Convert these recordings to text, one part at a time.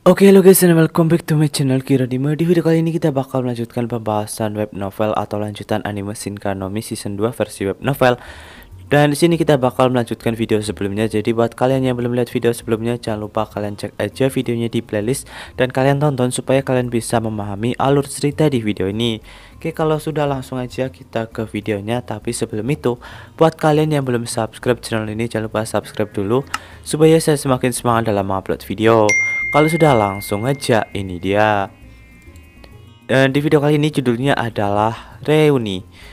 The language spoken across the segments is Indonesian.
Oke lo guys, and welcome back to my channel Kiradima. Di video kali ini kita bakal melanjutkan pembahasan web novel atau lanjutan anime Shinkai no Mi season 2 versi web novel. Dan di sini kita bakal melanjutkan video sebelumnya. Jadi buat kalian yang belum lihat video sebelumnya, jangan lupa kalian cek aja videonya di playlist dan kalian tonton supaya kalian bisa memahami alur cerita di video ini. Oke, kalau sudah langsung aja kita ke videonya. Tapi sebelum itu, buat kalian yang belum subscribe channel ini, jangan lupa subscribe dulu supaya saya semakin semangat dalam mengupload video. Kalau sudah langsung aja, ini dia. Dan di video kali ini judulnya adalah Reuni.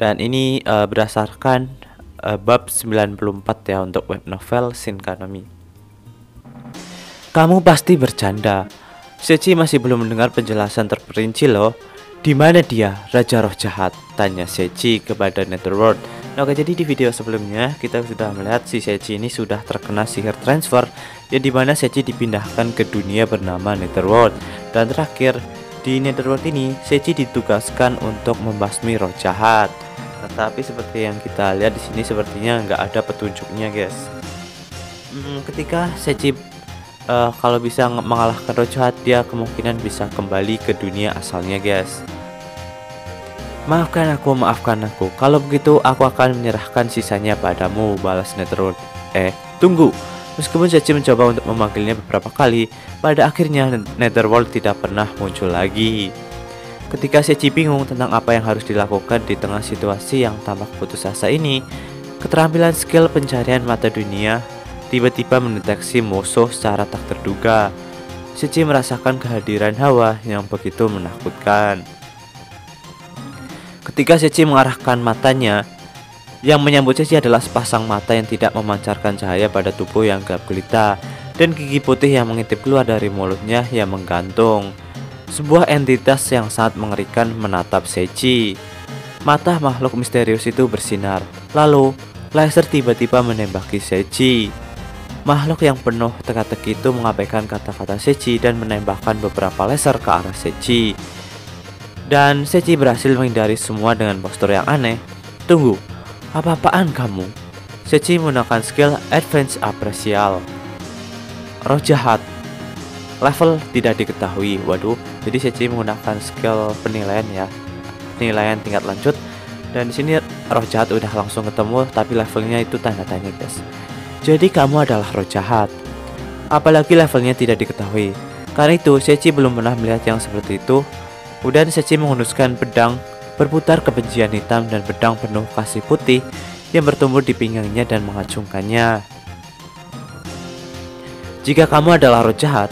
Dan ini berdasarkan bab 94 ya untuk web novel Shinkai no Mi. Kamu pasti bercanda. Sechi masih belum mendengar penjelasan terperinci loh. Di mana dia, Raja Roh Jahat? Tanya Sechi kepada Netherworld. Oke, jadi di video sebelumnya kita sudah melihat si Sechi ini sudah terkena sihir transfer, yang dimana Sechi dipindahkan ke dunia bernama Netherworld. Dan terakhir di Netherworld ini Sechi ditugaskan untuk membasmi Roh Jahat. Tetapi seperti yang kita lihat di sini sepertinya nggak ada petunjuknya guys. Ketika Sechi kalau bisa mengalahkan Roh Jahat, dia kemungkinan bisa kembali ke dunia asalnya guys. Maafkan aku. Kalau begitu aku akan menyerahkan sisanya padamu, balas Netherworld. Tunggu. Meskipun Sechi mencoba untuk memanggilnya beberapa kali, pada akhirnya Netherworld tidak pernah muncul lagi. Ketika Sechi bingung tentang apa yang harus dilakukan di tengah situasi yang tampak putus asa ini, keterampilan skill pencarian mata dunia tiba-tiba mendeteksi musuh secara tak terduga. Sechi merasakan kehadiran hawa yang begitu menakutkan. Ketika Sechi mengarahkan matanya, yang menyambut Sechi adalah sepasang mata yang tidak memancarkan cahaya pada tubuh yang gelap gulita, dan gigi putih yang mengintip keluar dari mulutnya yang menggantung. Sebuah entitas yang sangat mengerikan menatap Sechi. Mata makhluk misterius itu bersinar. Lalu, laser tiba-tiba menembaki Sechi. Makhluk yang penuh teka-teki itu mengabaikan kata-kata Sechi dan menembakkan beberapa laser ke arah Sechi. Dan Sechi berhasil menghindari semua dengan postur yang aneh. Tunggu, apa-apaan kamu? Sechi menggunakan skill Advanced Appraisal. Roh Jahat. Level tidak diketahui. Waduh, jadi Sechi menggunakan skill penilaian ya, penilaian tingkat lanjut. Dan di sini Roh Jahat udah langsung ketemu, tapi levelnya itu tanda tanya guys. Jadi kamu adalah Roh Jahat. Apalagi levelnya tidak diketahui. Karena itu Sechi belum pernah melihat yang seperti itu. Kemudian Sechi menghunuskan pedang berputar kebencian hitam dan pedang penuh kasih putih yang bertumbuh di pinggangnya dan mengacungkannya. Jika kamu adalah Roh Jahat,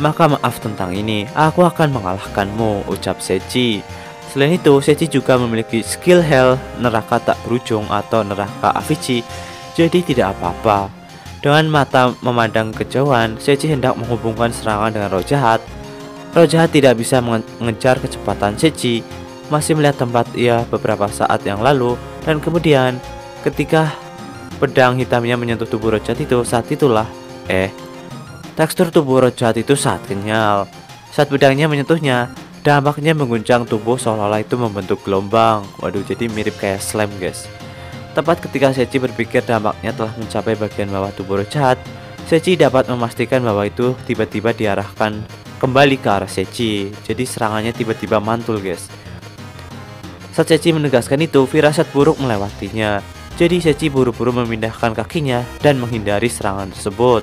maka maaf tentang ini, aku akan mengalahkanmu, ucap Sechi. Selain itu, Sechi juga memiliki skill Hell neraka tak berujung atau neraka Avicii, jadi tidak apa-apa. Dengan mata memandang kejauhan, Sechi hendak menghubungkan serangan dengan Roh Jahat. Roh Jahat tidak bisa mengejar kecepatan Sechi, masih melihat tempat ia beberapa saat yang lalu, dan kemudian ketika pedang hitamnya menyentuh tubuh Roh Jahat itu, saat itulah tekstur tubuh Roh Jahat itu sangat kenyal. Saat pedangnya menyentuhnya, dampaknya mengguncang tubuh seolah-olah itu membentuk gelombang. Waduh, jadi mirip kayak slime guys. Tepat ketika Sechi berpikir dampaknya telah mencapai bagian bawah tubuh Roh Jahat, Sechi dapat memastikan bahwa itu tiba-tiba diarahkan kembali ke arah Sechi. Jadi serangannya tiba-tiba mantul guys. Saat Sechi menegaskan itu, firasat buruk melewatinya. Jadi Sechi buru-buru memindahkan kakinya dan menghindari serangan tersebut.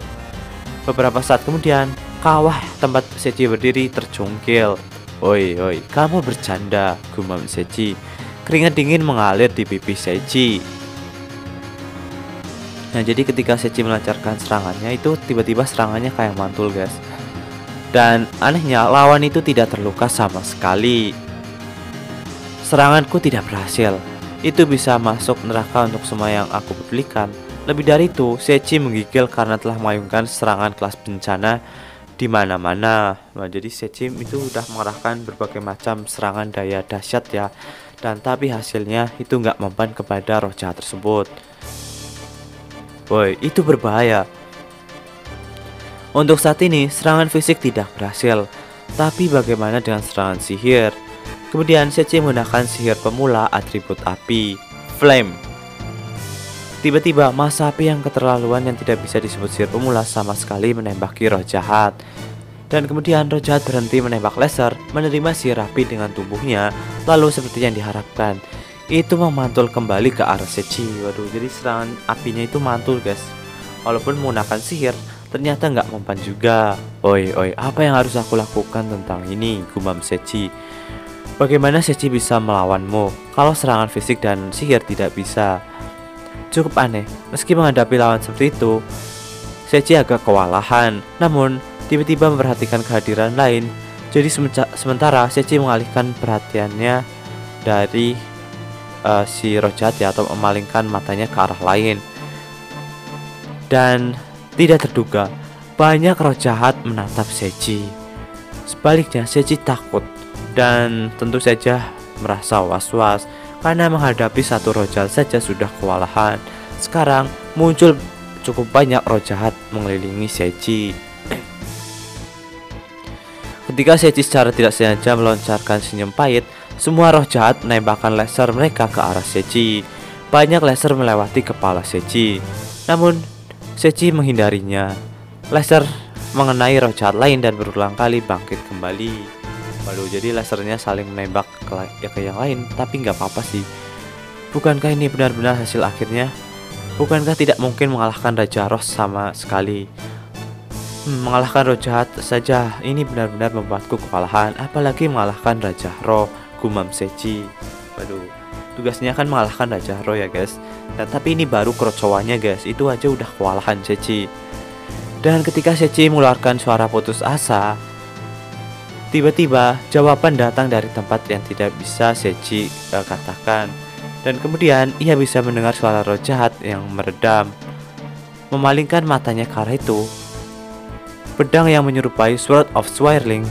Beberapa saat kemudian, kawah tempat Sechi berdiri tercungkil. Oi, kamu bercanda, gumam Sechi. Keringat dingin mengalir di pipi Sechi. Nah, jadi ketika Sechi melancarkan serangannya itu, tiba-tiba serangannya kayak mantul guys. Dan anehnya, lawan itu tidak terluka sama sekali. Seranganku tidak berhasil. Itu bisa masuk neraka untuk semua yang aku pedulikan. Lebih dari itu, Sechi menggigil karena telah memayungkan serangan kelas bencana di mana-mana. Nah, jadi Sechi itu udah mengarahkan berbagai macam serangan daya dahsyat ya. Dan tapi hasilnya itu nggak mempan kepada Roh Jahat tersebut. Woi, itu berbahaya. Untuk saat ini, serangan fisik tidak berhasil. Tapi bagaimana dengan serangan sihir? Kemudian Sechi menggunakan sihir pemula atribut api, Flame. Tiba-tiba masa api yang keterlaluan yang tidak bisa disebut sihir pemula sama sekali menembaki roh jahat. Dan kemudian roh jahat berhenti menembak laser, menerima sihir api dengan tubuhnya. Lalu seperti yang diharapkan, itu memantul kembali ke arah Sechi. Waduh, jadi serangan apinya itu mantul guys. Walaupun menggunakan sihir, ternyata nggak mempan juga. Oi, apa yang harus aku lakukan tentang ini? Gumam Sechi. Bagaimana Sechi bisa melawanmu kalau serangan fisik dan sihir tidak bisa? Cukup aneh, meski menghadapi lawan seperti itu, Sechi agak kewalahan. Namun, tiba-tiba memperhatikan kehadiran lain. Jadi sementara Sechi mengalihkan perhatiannya dari si roh jahat ya, atau memalingkan matanya ke arah lain. Dan tidak terduga, banyak roh jahat menatap Sechi. Sebaliknya, Sechi takut dan tentu saja merasa was-was karena menghadapi satu roh jahat saja sudah kewalahan. Sekarang muncul cukup banyak roh jahat mengelilingi Sechi. Ketika Sechi secara tidak sengaja meloncarkan senyum pahit, semua roh jahat menembakkan laser mereka ke arah Sechi. Banyak laser melewati kepala Sechi, namun Sechi menghindarinya. Laser mengenai roh jahat lain dan berulang kali bangkit kembali. Waduh, jadi lasernya saling menembak ke yang lain, tapi nggak apa-apa sih. Bukankah ini benar-benar hasil akhirnya? Bukankah tidak mungkin mengalahkan Raja Roh sama sekali? Mengalahkan roh jahat saja ini benar-benar membuatku kewalahan, apalagi mengalahkan Raja Roh, gumam Sechi. Waduh, tugasnya kan mengalahkan Raja Roh ya guys. Nah, tapi ini baru kerocowannya guys, itu aja udah kewalahan Sechi. Dan ketika Sechi mengeluarkan suara putus asa, tiba-tiba jawaban datang dari tempat yang tidak bisa Sechi katakan. Dan kemudian ia bisa mendengar suara roh jahat yang meredam. Memalingkan matanya ke arah itu, pedang yang menyerupai Sword of Swirling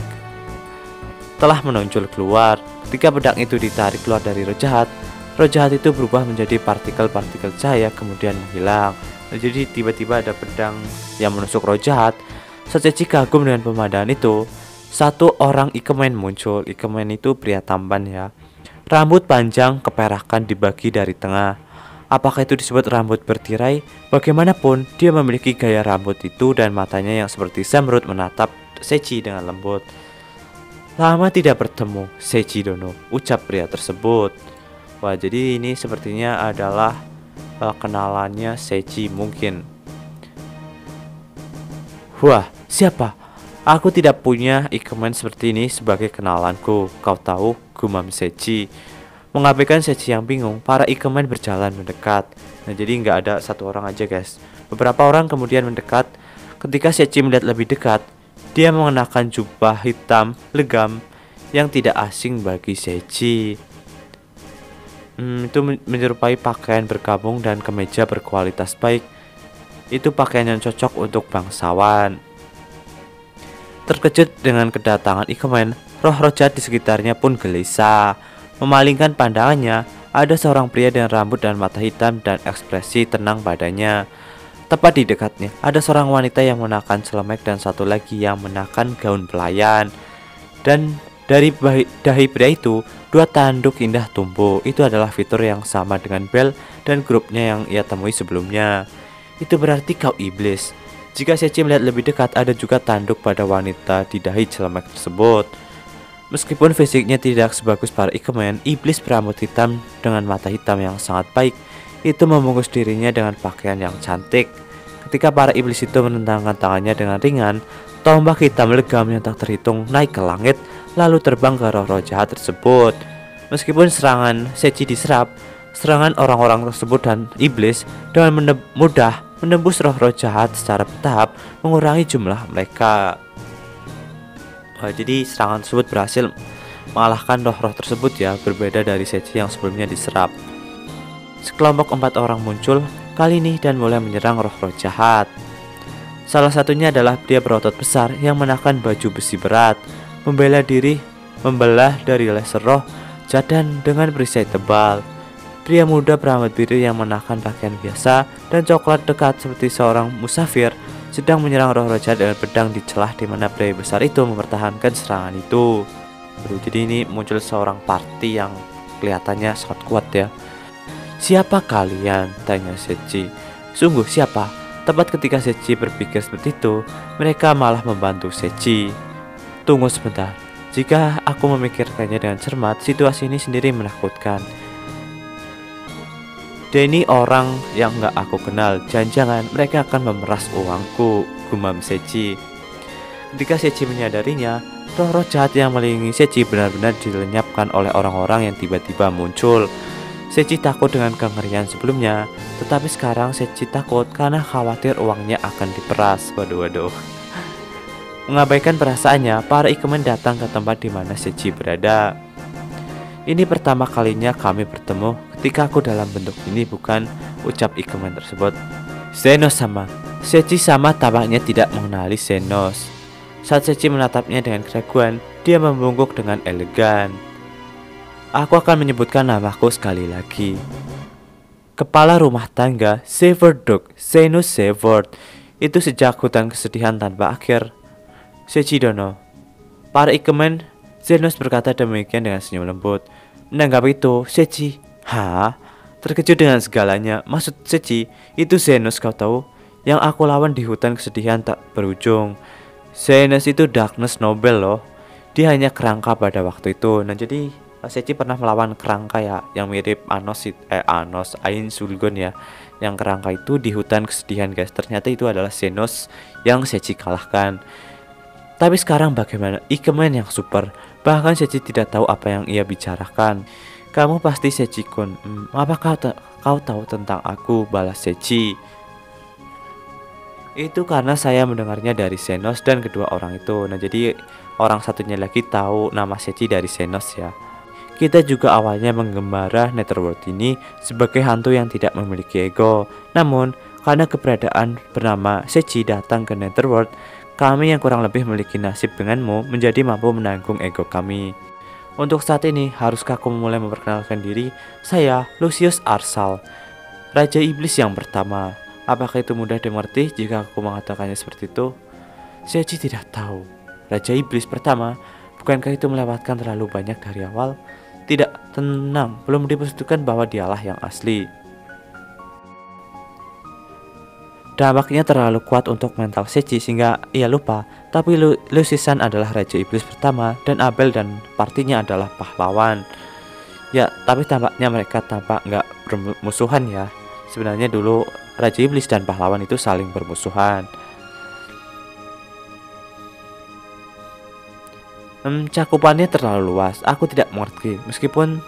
telah menonjol keluar. Ketika pedang itu ditarik keluar dari roh jahat itu berubah menjadi partikel-partikel cahaya kemudian menghilang. Nah, jadi tiba-tiba ada pedang yang menusuk roh jahat. Sechi kagum dengan pemandangan itu. Satu orang Ikemen muncul. Ikemen itu pria tampan ya. Rambut panjang keperakan dibagi dari tengah. Apakah itu disebut rambut bertirai? Bagaimanapun, dia memiliki gaya rambut itu dan matanya yang seperti zamrud menatap Sechi dengan lembut. Lama tidak bertemu, Sechi Dono, ucap pria tersebut. Wah, jadi ini sepertinya adalah kenalannya Sechi mungkin. Wah, siapa? Aku tidak punya Ikemen seperti ini sebagai kenalanku. Kau tahu, gumam Sechi. Mengabaikan Sechi yang bingung, para Ikemen berjalan mendekat. Nah, jadi nggak ada satu orang aja guys. Beberapa orang kemudian mendekat. Ketika Sechi melihat lebih dekat, dia mengenakan jubah hitam legam yang tidak asing bagi Sechi. Itu menyerupai pakaian berkabung dan kemeja berkualitas baik. Itu pakaian yang cocok untuk bangsawan. Terkejut dengan kedatangan Ikemen, roh-roh jahat di sekitarnya pun gelisah. Memalingkan pandangannya, ada seorang pria dengan rambut dan mata hitam dan ekspresi tenang padanya. Tepat di dekatnya, ada seorang wanita yang mengenakan celemek dan satu lagi yang mengenakan gaun pelayan. Dan dari dahi pria itu, dua tanduk indah tumbuh. Itu adalah fitur yang sama dengan Bell dan grupnya yang ia temui sebelumnya. Itu berarti kau iblis. Jika Sechi melihat lebih dekat, ada juga tanduk pada wanita di dahi celemek tersebut. Meskipun fisiknya tidak sebagus para Ikemen, iblis berambut hitam dengan mata hitam yang sangat baik itu membungkus dirinya dengan pakaian yang cantik. Ketika para iblis itu menentangkan tangannya dengan ringan, tombak hitam legam yang tak terhitung naik ke langit lalu terbang ke roh-roh jahat tersebut. Meskipun serangan Sechi diserap, serangan orang-orang tersebut dan iblis dengan mudah menembus roh-roh jahat secara bertahap, mengurangi jumlah mereka. Jadi serangan tersebut berhasil mengalahkan roh-roh tersebut ya, berbeda dari Sechi yang sebelumnya diserap. Sekelompok 4 orang muncul kali ini dan mulai menyerang roh-roh jahat. Salah satunya adalah pria berotot besar yang mengenakan baju besi berat, membelah dari laser roh jahat dan dengan perisai tebal. Pria muda berambut biru yang mengenakan pakaian biasa dan coklat dekat seperti seorang musafir sedang menyerang roh-roh jahat dengan pedang di celah di mana pria besar itu mempertahankan serangan itu. Jadi ini muncul seorang party yang kelihatannya sangat kuat ya. Siapa kalian? Tanya Sechi. Sungguh siapa? Tepat ketika Sechi berpikir seperti itu, mereka malah membantu Sechi. Tunggu sebentar. Jika aku memikirkannya dengan cermat, situasi ini sendiri menakutkan. Denny orang yang gak aku kenal. Jangan-jangan mereka akan memeras uangku, gumam Sechi. Ketika Sechi menyadarinya, roh-roh jahat yang melingkupi Sechi benar-benar dilenyapkan oleh orang-orang yang tiba-tiba muncul. Sechi takut dengan kengerian sebelumnya, tetapi sekarang Sechi takut karena khawatir uangnya akan diperas. Waduh. Mengabaikan perasaannya, para Ikemen datang ke tempat di mana Sechi berada. Ini pertama kalinya kami bertemu. Ketika aku dalam bentuk ini, bukan, ucap Ikemen tersebut. Zenos sama. Sechi sama tampaknya tidak mengenali Zenos. Saat Sechi menatapnya dengan keraguan, dia membungkuk dengan elegan. Aku akan menyebutkan namaku sekali lagi. Kepala rumah tangga Severdog, Zenos Severd. Itu sejak hutan kesedihan tanpa akhir. Sechi Dono. Para Ikemen, Zenos berkata demikian dengan senyum lembut. Menanggapi itu, Sechi, hah? Terkejut dengan segalanya. Maksud Sechi, itu Zenos kau tahu? Yang aku lawan di hutan kesedihan tak berujung. Zenos itu Darkness Nobel loh. Dia hanya kerangka pada waktu itu. Nah jadi Sechi pernah melawan kerangka ya, yang mirip Anos Ain Sulgon ya. Yang kerangka itu di hutan kesedihan guys. Ternyata itu adalah Zenos yang Sechi kalahkan. Tapi sekarang bagaimana? Ikemen yang super. Bahkan Sechi tidak tahu apa yang ia bicarakan. Kamu pasti Sechi-kun. Apa kau tahu tentang aku? Balas Sechi. Itu karena saya mendengarnya dari Zenos dan kedua orang itu. Nah jadi orang satunya lagi tahu nama Sechi dari Zenos ya. Kita juga awalnya menggembara Netherworld ini sebagai hantu yang tidak memiliki ego. Namun karena keberadaan bernama Sechi datang ke Netherworld, kami yang kurang lebih memiliki nasib denganmu menjadi mampu menanggung ego kami. Untuk saat ini, haruskah aku mulai memperkenalkan diri? Saya Lucius Arsal, Raja Iblis yang pertama. Apakah itu mudah dimengerti jika aku mengatakannya seperti itu? Sechi tidak tahu. Raja Iblis pertama, bukankah itu melewatkan terlalu banyak dari awal? Tidak, tenang, belum dipastikan bahwa dialah yang asli. Dampaknya terlalu kuat untuk mental Sechi sehingga ia lupa. Tapi Lucisan adalah Raja Iblis pertama dan Abel dan partinya adalah pahlawan. Ya, tapi tampaknya mereka tampak nggak bermusuhan ya. Sebenarnya dulu Raja Iblis dan pahlawan itu saling bermusuhan. Cakupannya terlalu luas. Aku tidak mengerti. Meskipun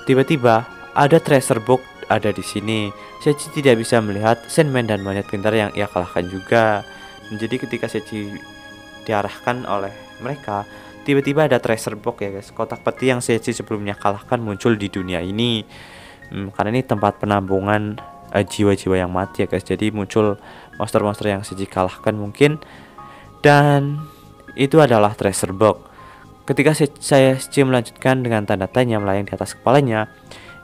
tiba-tiba ada treasure box ada di sini. Sechi tidak bisa melihat Sandman dan monyet pintar yang ia kalahkan juga. Jadi ketika Sechi diarahkan oleh mereka, tiba-tiba ada treasure box ya guys. Kotak peti yang Sechi sebelumnya kalahkan muncul di dunia ini. Karena ini tempat penampungan jiwa-jiwa yang mati ya guys. Jadi muncul monster-monster yang Sechi kalahkan mungkin. Dan itu adalah treasure box. Ketika Sechi melanjutkan dengan tanda tanya melayang di atas kepalanya,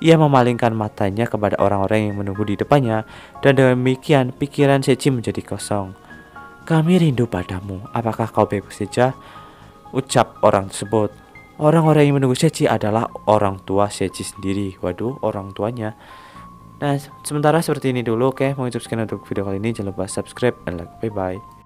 ia memalingkan matanya kepada orang-orang yang menunggu di depannya. Dan demikian pikiran Sechi menjadi kosong. Kami rindu padamu. Apakah kau bebas saja? Ucap orang tersebut. Orang-orang yang menunggu Sechi adalah orang tua Sechi sendiri. Waduh, orang tuanya. Nah, sementara seperti ini dulu. Oke, mau sekian untuk video kali ini. Jangan lupa subscribe dan like. Bye-bye.